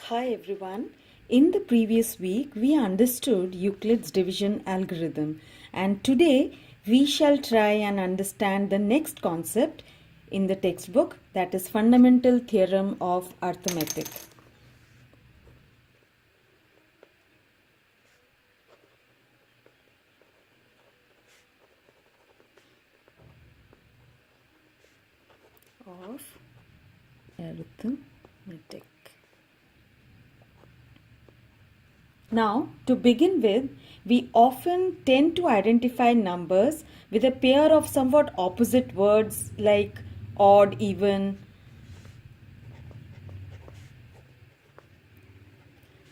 Hi everyone. In the previous week we understood Euclid's division algorithm, and today we shall try and understand the next concept in the textbook, that is fundamental theorem of arithmetic. Of arithmetic. Now, to begin with, we often tend to identify numbers with a pair of somewhat opposite words like odd, even.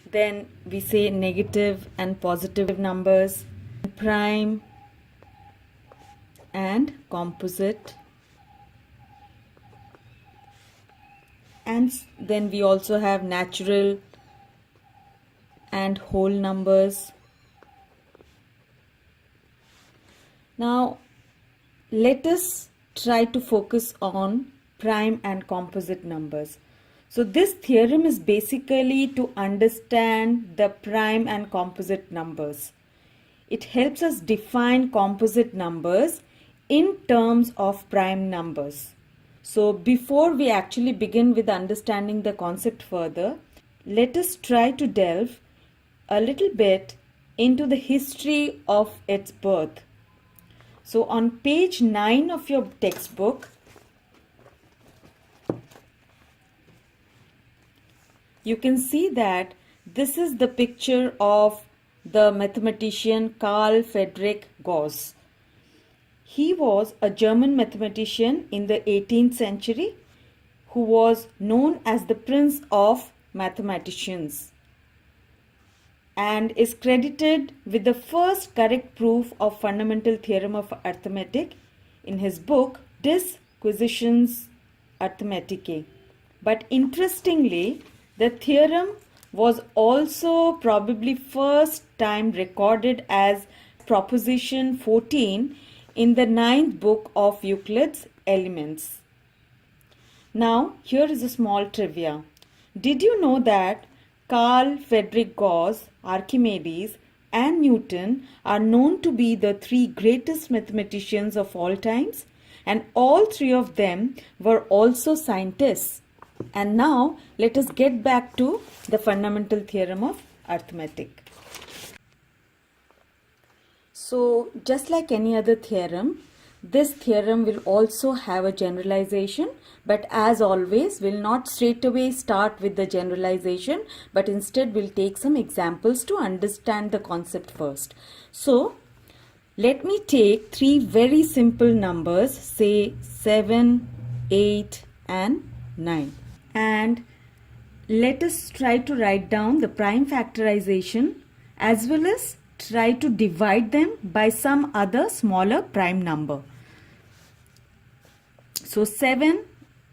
Then we say negative and positive numbers, prime and composite. And then we also have natural and whole numbers. Now let us try to focus on prime and composite numbers. So this theorem is basically to understand the prime and composite numbers. It helps us define composite numbers in terms of prime numbers. So before we actually begin with understanding the concept further, let us try to delve a little bit into the history of its birth. So on page 9 of your textbook, you can see that this is the picture of the mathematician Carl Friedrich Gauss. He was a German mathematician in the 18th century who was known as the Prince of Mathematicians, and is credited with the first correct proof of fundamental theorem of arithmetic in his book Disquisitiones Arithmeticae. But interestingly, the theorem was also probably first time recorded as proposition 14 in the 9th book of Euclid's Elements. Now, here is a small trivia. Did you know that Carl Friedrich Gauss, Archimedes and Newton are known to be the three greatest mathematicians of all times, and all three of them were also scientists? And now let us get back to the fundamental theorem of arithmetic. So just like any other theorem, this theorem will also have a generalization, but as always will not straight away start with the generalization, but instead will take some examples to understand the concept first. So let me take three very simple numbers, say 7, 8 and 9, and let us try to write down the prime factorization as well as try to divide them by some other smaller prime number. So 7,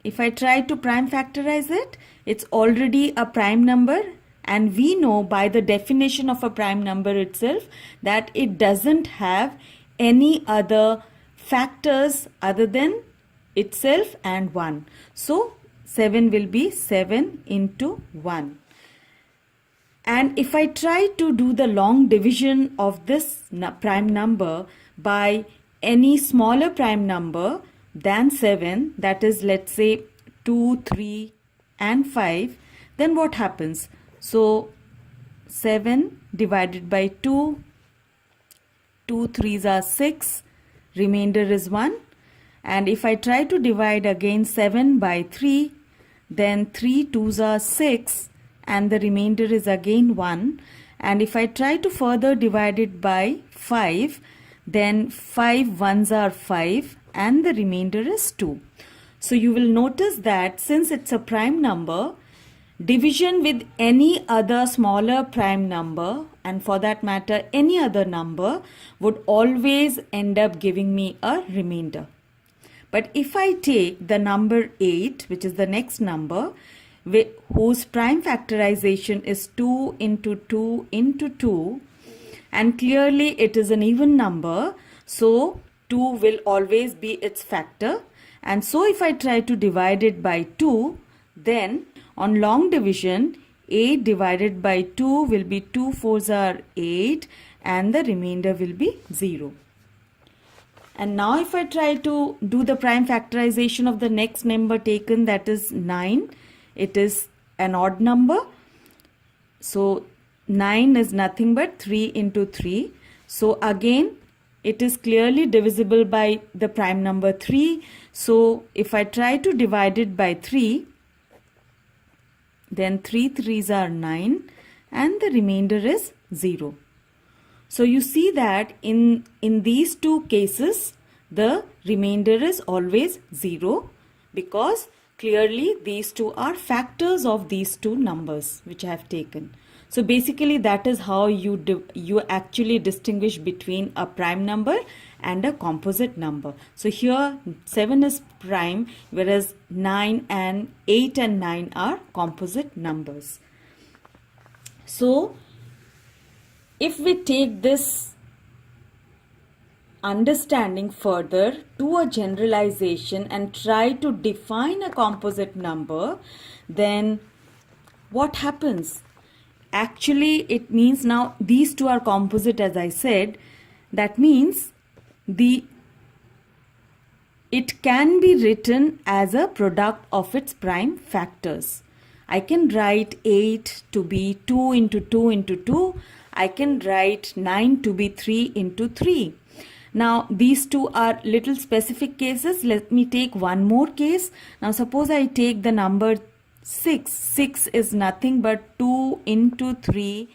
if I try to prime factorize it, it's already a prime number, and we know by the definition of a prime number itself that it doesn't have any other factors other than itself and 1. So 7 will be 7 into 1. And if I try to do the long division of this prime number by any smaller prime number than 7, that is, let's say 2, 3 and 5, then what happens? So 7 divided by 2, 2 3s are 6, remainder is 1. And if I try to divide again 7 by 3, then 3 2s are 6 and the remainder is again 1. And if I try to further divide it by 5, then 5 1s are 5 and the remainder is 2. So you will notice that since it's a prime number, division with any other smaller prime number, and for that matter any other number, would always end up giving me a remainder. But if I take the number 8, which is the next number, whose prime factorization is 2 into 2 into 2, and clearly it is an even number, so 2 will always be its factor. And so if I try to divide it by 2, then on long division 8 divided by 2 will be 2 fours are 8 and the remainder will be 0. And now if I try to do the prime factorization of the next number taken, that is 9, it is an odd number. So 9 is nothing but 3 into 3. So again, it is clearly divisible by the prime number 3. So if I try to divide it by 3, then 3 3s are 9 and the remainder is 0. So you see that in these two cases, the remainder is always 0 because clearly these two are factors of these two numbers which I have taken. So basically that is how you actually distinguish between a prime number and a composite number. So here 7 is prime, whereas 8 and 9 are composite numbers. So if we take this understanding further to a generalization and try to define a composite number, then what happens? Actually, it means now these two are composite, as I said. That means it can be written as a product of its prime factors. I can write 8 to be 2 into 2 into 2. I can write 9 to be 3 into 3. Now these two are little specific cases. Let me take one more case. Now suppose I take the number 6. 6 is nothing but 2 into 3,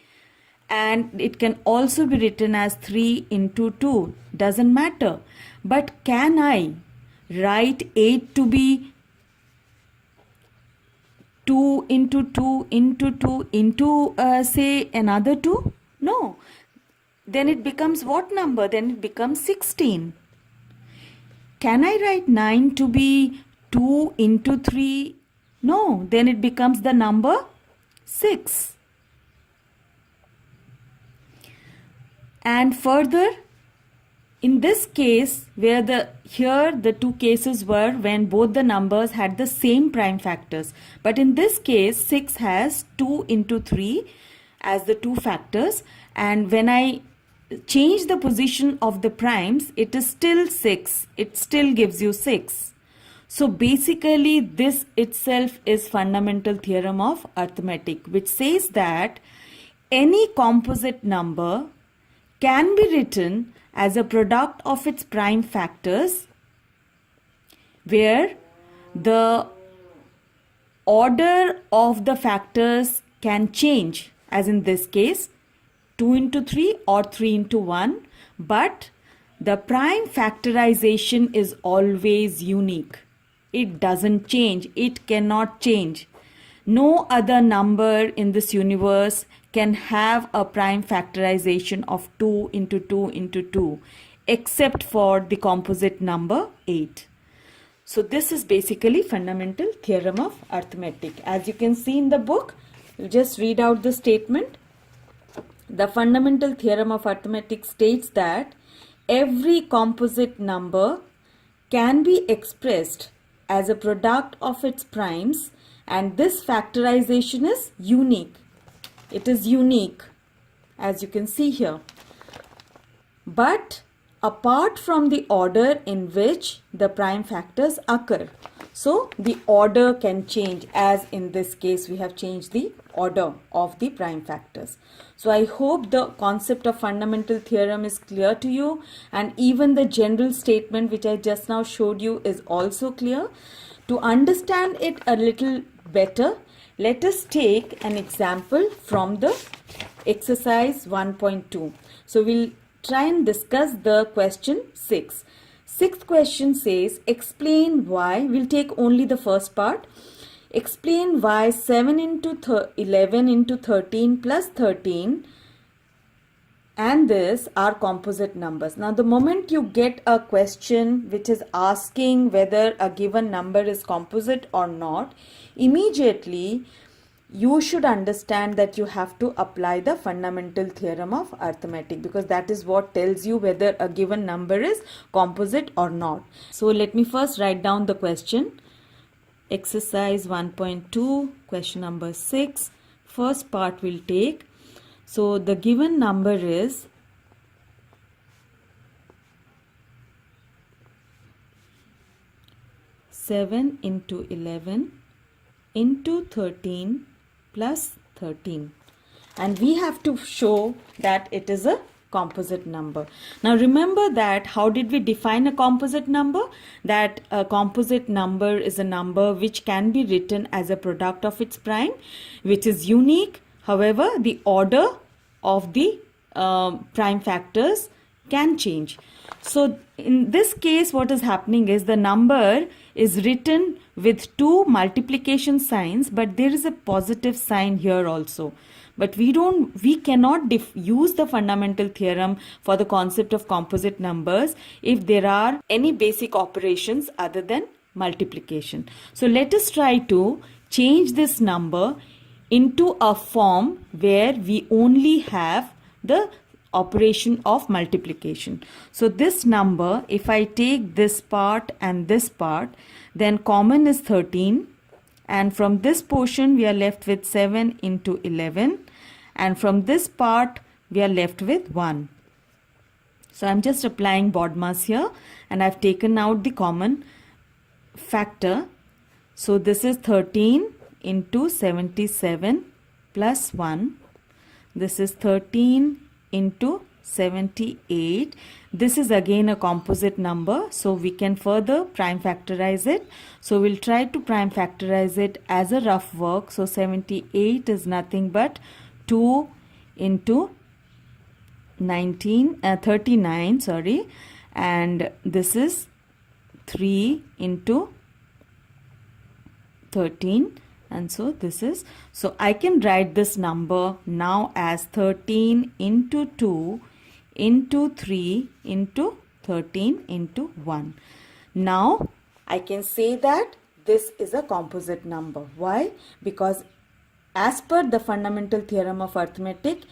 and it can also be written as 3 into 2. Doesn't matter. But can I write 8 to be 2 into 2 into 2 into say another 2? No. Then it becomes what number? Then it becomes 16. Can I write 9 to be 2 into 3? No. Then it becomes the number 6. And further, in this case, where here the two cases were when both the numbers had the same prime factors. But in this case, 6 has 2 into 3 as the two factors. And when I change the position of the primes, it is still 6. It still gives you 6. So basically, this itself is fundamental theorem of arithmetic, which says that any composite number can be written as a product of its prime factors, where the order of the factors can change, as in this case 2 into 3 or 3 into 1, but the prime factorization is always unique. It doesn't change. It cannot change. No other number in this universe can have a prime factorization of 2 into 2 into 2 except for the composite number 8. So this is basically fundamental theorem of arithmetic. As you can see in the book, we'll just read out the statement. The fundamental theorem of arithmetic states that every composite number can be expressed as a product of its primes, and this factorization is unique. It is unique, as you can see here. But apart from the order in which the prime factors occur. So the order can change, as in this case we have changed the order of the prime factors. So I hope the concept of fundamental theorem is clear to you, and even the general statement which I just now showed you is also clear. To understand it a little better, let us take an example from the exercise 1.2. So we'll try and discuss the question 6. Sixth question says, explain why, we'll take only the first part. Explain why 7 into 11 into 13 plus 13 and this are composite numbers. Now the moment you get a question which is asking whether a given number is composite or not, immediately you should understand that you have to apply the fundamental theorem of arithmetic, because that is what tells you whether a given number is composite or not. So let me first write down the question. Exercise 1.2, question number 6. first part we'll take. So the given number is 7 into 11 into 13 plus 13, and we have to show that it is a composite number. Now remember that how did we define a composite number? That a composite number is a number which can be written as a product of its prime, which is unique. However, the order of the prime factors can change. So in this case, what is happening is the number is written with two multiplication signs, but there is a positive sign here also. But we cannot use the fundamental theorem for the concept of composite numbers if there are any basic operations other than multiplication. So let us try to change this number into a form where we only have the operation of multiplication. So this number, if I take this part and this part, then common is 13, and from this portion we are left with 7 into 11, and from this part we are left with 1. So I'm just applying BODMAS here, and I've taken out the common factor. So this is 13 into 77 plus 1. This is 13 into 78. This is again a composite number, so we can further prime factorize it. So we'll try to prime factorize it as a rough work. So 78 is nothing but 2 into 39, sorry, and this is 3 into 13, and so this is, so I can write this number now as 13 into 2 into 3 into 13 into 1. Now I can say that this is a composite number. Why? Because as per the fundamental theorem of arithmetic,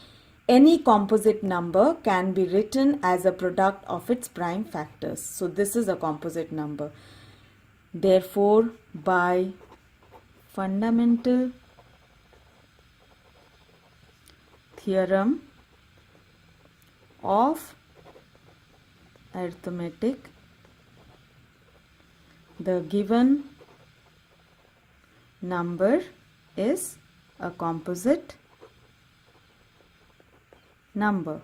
any composite number can be written as a product of its prime factors. So this is a composite number. Therefore, by fundamental theorem of arithmetic, the given number is a composite number,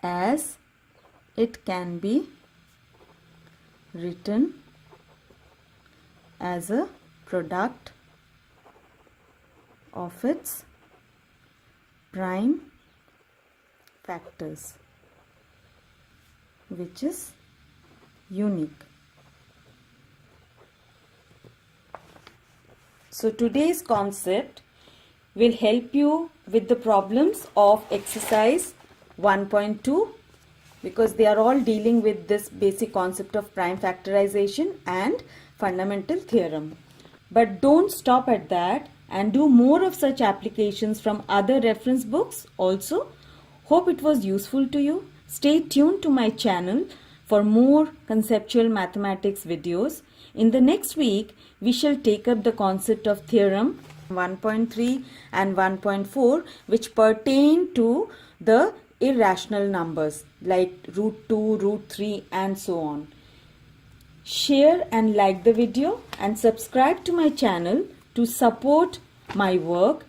as it can be written as a product of its prime factors, which is unique. So today's concept will help you with the problems of exercise 1.2, because they are all dealing with this basic concept of prime factorization and fundamental theorem. But don't stop at that, and do more of such applications from other reference books also. Hope it was useful to you. Stay tuned to my channel for more conceptual mathematics videos. In the next week, we shall take up the concept of theorem 1.3 and 1.4, which pertain to the irrational numbers like root 2, root 3 and so on. Share and like the video and subscribe to my channel to support my work.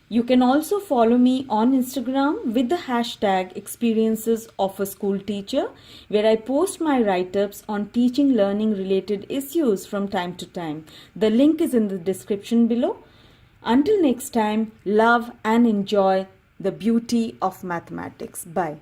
You can also follow me on Instagram with the hashtag experiencesofaschoolteacher, where I post my write-ups on teaching learning related issues from time to time. The link is in the description below. Until next time, love and enjoy the beauty of mathematics. Bye.